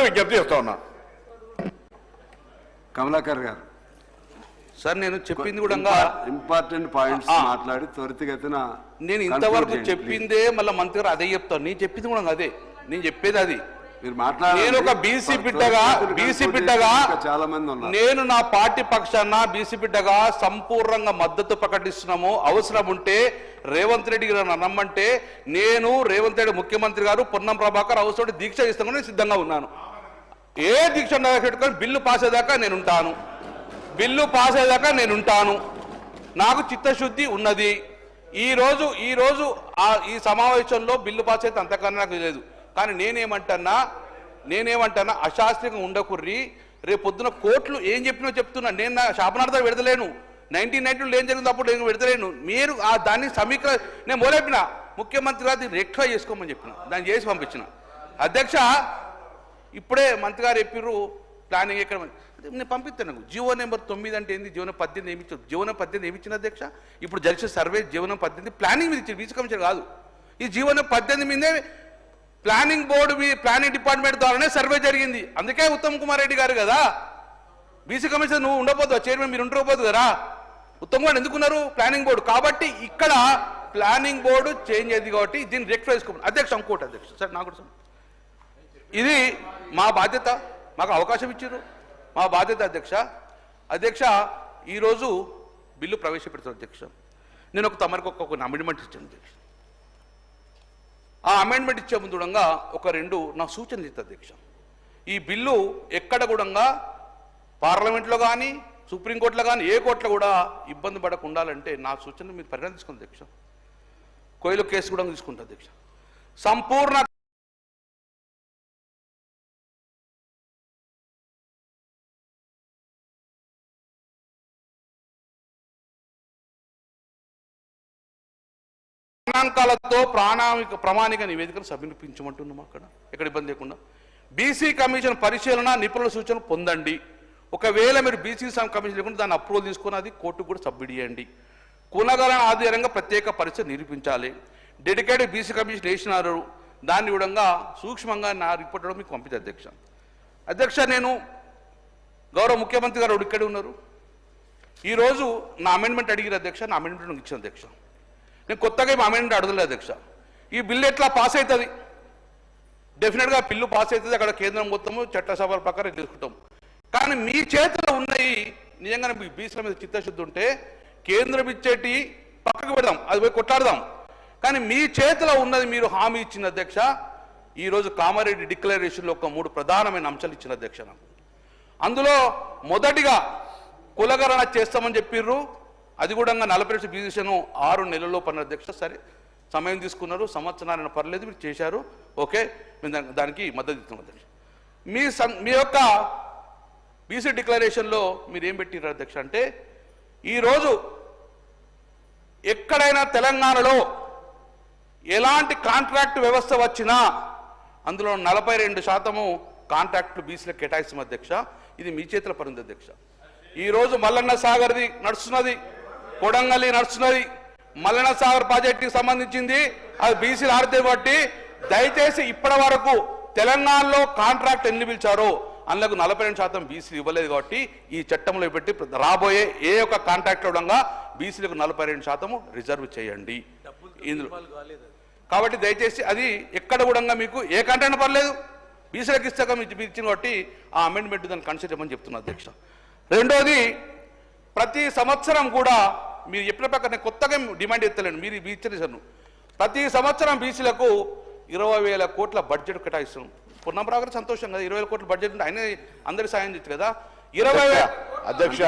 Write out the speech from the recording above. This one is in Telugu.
విజ్ఞప్తి చేస్తా ఉన్నా. కమలాకర్ గారు సార్ నేను చెప్పింది కూడా ఇంపార్టెంట్ పాయింట్స్ మాట్లాడి త్వరితగతిన నేను ఇంతవరకు చెప్పిందే మళ్ళీ మంత్రి గారు అదే చెప్తాను. నేను చెప్పింది కూడా అదే, నేను చెప్పేది అది. నేను ఒక బీసీ బిడ్డగా చాలా మంది ఉన్నారు. నేను నా పార్టీ పక్షాన బీసీ బిడ్డగా సంపూర్ణంగా మద్దతు ప్రకటిస్తున్నాము. అవసరం ఉంటే రేవంత్ రెడ్డి గారు నమ్మంటే నేను రేవంత్ రెడ్డి ముఖ్యమంత్రి గారు పొన్నం ప్రభాకర్ అవసరం దీక్ష ఇస్తామని నేను సిద్ధంగా ఉన్నాను. ఏ దీక్ష పెట్టుకొని బిల్లు పాస్ అయ్యేదాకా నేను ఉంటాను. బిల్లు పాస్ అయ్యేదాకా నేను ఉంటాను. నాకు చిత్తశుద్ధి ఉన్నది. ఈ రోజు ఈ సమావేశంలో బిల్లు పాస్ అయితే అంతకన్నా నాకు లేదు. కానీ నేనేమంటున్నా అశాస్త్రీయంగా ఉండకుర్రి. రేపు పొద్దున కోర్టులు ఏం చెప్పినో చెప్తున్నా. నేను నా శాపనార్థం విడతలేను. 1992లో ఏం జరిగింది అప్పుడు నేను విడతలేను. మీరు దాన్ని నేను మొదలెప్పిన ముఖ్యమంత్రి గారు దీన్ని రెక్టిఫై చేసుకోమని చెప్పిన, దాన్ని చేసి పంపించిన. అధ్యక్ష ఇప్పుడే మంత్రి గారు చెప్పిర్రు ప్లానింగ్ ఎక్కడ నేను పంపిస్తాను. నాకు జీవో నెంబర్ 9 అంటే ఏంది, జీవనం 18 ఏమి ఇచ్చారు? జీవనం 18 ఏమి ఇచ్చిన అధ్యక్ష? ఇప్పుడు జరిసిన సర్వే జీవనం 18 ప్లానింగ్ మీద ఇచ్చారు, బీసీ కమిషన్ కాదు. ఈ జీవనం 18 మీదే ప్లానింగ్ బోర్డు ప్లానింగ్ డిపార్ట్మెంట్ ద్వారానే సర్వే జరిగింది. అందుకే ఉత్తమ్ కుమార్ రెడ్డి గారు కదా బీసీ కమిషన్ నువ్వు ఉండబోదు, చైర్మన్ మీరు ఉండకపోదు కదా. ఉత్తమ్ కుమార్ ఎందుకున్నారు ప్లానింగ్ బోర్డు. కాబట్టి ఇక్కడ ప్లానింగ్ బోర్డు చేంజ్ అయింది కాబట్టి దీన్ని రెక్టిఫై చేసుకోమని. అధ్యక్ష ఇంకోటి అధ్యక్ష సార్ నాకు ఇది మా బాధ్యత, మాకు అవకాశం ఇచ్చారు, మా బాధ్యత అధ్యక్ష ఈరోజు బిల్లు ప్రవేశపెడతారు అధ్యక్ష. నేను తమరికి ఒక అమెండ్మెంట్ ఇచ్చాను అధ్యక్ష. ఆ అమెండ్మెంట్ ఇచ్చే ముందు ఒక 2 నా సూచనలు ఇస్తా అధ్యక్ష. ఈ బిల్లు ఎక్కడ కూడా పార్లమెంట్లో కానీ సుప్రీంకోర్టులో కానీ ఏ కోర్టులో కూడా ఇబ్బంది పడకుండా ఉండాలంటే నా సూచనలు మీరు పరిగణ తీసుకుంది అధ్యక్ష. కోయిలు కేసు కూడా తీసుకుంటా అధ్యక్ష. సంపూర్ణ గణాంకాలతో ప్రామాణిక నివేదికను సమర్పించమంటున్నాం. అక్కడ ఎక్కడ ఇబ్బంది లేకుండా బీసీ కమిషన్ పరిశీలన నిపుణుల సూచనలు పొందండి. ఒకవేళ మీరు బీసీ కమిషన్ లేకుండా దాన్ని అప్రూవల్ తీసుకుని అది కోర్టుకు కూడా సబ్మిట్ చేయండి. కులగణన ఆధారంగా ప్రత్యేక పరిస్థితి నిరూపించాలి. డెడికేటెడ్ బీసీ కమిషన్ వేసినారు, దాన్ని కూడా సూక్ష్మంగా నా రిపోర్ట్ మీకు పంపించారు అధ్యక్ష. నేను గౌరవ ముఖ్యమంత్రి గారు ఇక్కడే ఉన్నారు. ఈరోజు నా అమెండ్మెంట్ అడిగిన అధ్యక్ష, నా అమెండ్మెంట్ ఇచ్చిన అధ్యక్ష. నేను కొత్తగా ఈ అమెండ్మెంట్ అడగలేదు అధ్యక్ష. ఈ బిల్లు ఎట్లా పాస్ అవుతుంది? డెఫినెట్గా బిల్లు పాస్ అవుతుంది, అక్కడ కేంద్రం మొత్తము చట్టసభల ప్రకారం తీసుకుంటాం. కానీ మీ చేతిలో ఉన్నాయి నిజంగానే బీసీల మీద చిత్తశుద్ధి ఉంటే కేంద్రం ఇచ్చేటి పక్కకు పెడదాం, అది పోయి కొట్లాడదాం. కానీ మీ చేతిలో ఉన్నది మీరు హామీ ఇచ్చిన అధ్యక్ష. ఈరోజు కామారెడ్డి డిక్లరేషన్లో ఒక 3 ప్రధానమైన అంశాలు ఇచ్చిన అధ్యక్ష నాకు. అందులో మొదటిగా కులగణన చేస్తామని చెప్పిర్రు. అది కూడా 40% బీసీను 6 నెలల్లో పడిన అధ్యక్ష. సరే సమయం తీసుకున్నారు, సంవత్సరాన్ని పర్లేదు, మీరు చేశారు, ఓకే, మేము దానికి మద్దతు ఇస్తున్నాం అధ్యక్ష. మీ యొక్క బీసీ డిక్లరేషన్లో మీరు ఏం పెట్టారు అధ్యక్ష అంటే ఈరోజు ఎక్కడైనా తెలంగాణలో ఎలాంటి కాంట్రాక్ట్ వ్యవస్థ వచ్చినా అందులో 42% కాంట్రాక్టులు బీసీలకు కేటాయిస్తాం అధ్యక్ష. ఇది మీ చేతిలో పడింది అధ్యక్ష. ఈరోజు మల్లన్న సాగర్ది నడుస్తున్నది, కొడంగల్లి నడుస్తున్నది. మల్లన్న సాగర్ ప్రాజెక్టుకి సంబంధించింది అది బీసీలు ఆడితే బట్టి దయచేసి ఇప్పటి వరకు తెలంగాణలో కాంట్రాక్ట్ ఎన్ని పిలిచారో అందులో 42% బీసీలు ఇవ్వలేదు. కాబట్టి ఈ చట్టంలో పెట్టి రాబోయే ఏ ఒక్క కాంట్రాక్ట్ కూడా బీసీలకు 42% రిజర్వ్ చేయండి ఇందులో. కాబట్టి దయచేసి అది ఎక్కడ కూడా మీకు ఏ కాంట్రాక్ట్ పర్లేదు, బీసీలకు ఇస్తాక మీరు ఇచ్చిన కాబట్టి ఆ అమెండ్మెంట్ దాన్ని కన్సిడర్ చేయమని చెప్తున్నా అధ్యక్ష. రెండోది, ప్రతి సంవత్సరం కూడా మీరు చెప్పిన ప్రకారం కొత్తగా డిమాండ్ ఎత్తలేండి, మీరు ఇచ్చేసారు. ప్రతి సంవత్సరం బీసీలకు 20,000 కోట్ల బడ్జెట్ కేటాయిస్తున్నాం. పొన్నం గారు సంతోషం కదా, 20,000 కోట్ల బడ్జెట్ ఉంటే ఆయన అందరి సాయం చేయొచ్చు కదా. 20,000 అధ్యక్ష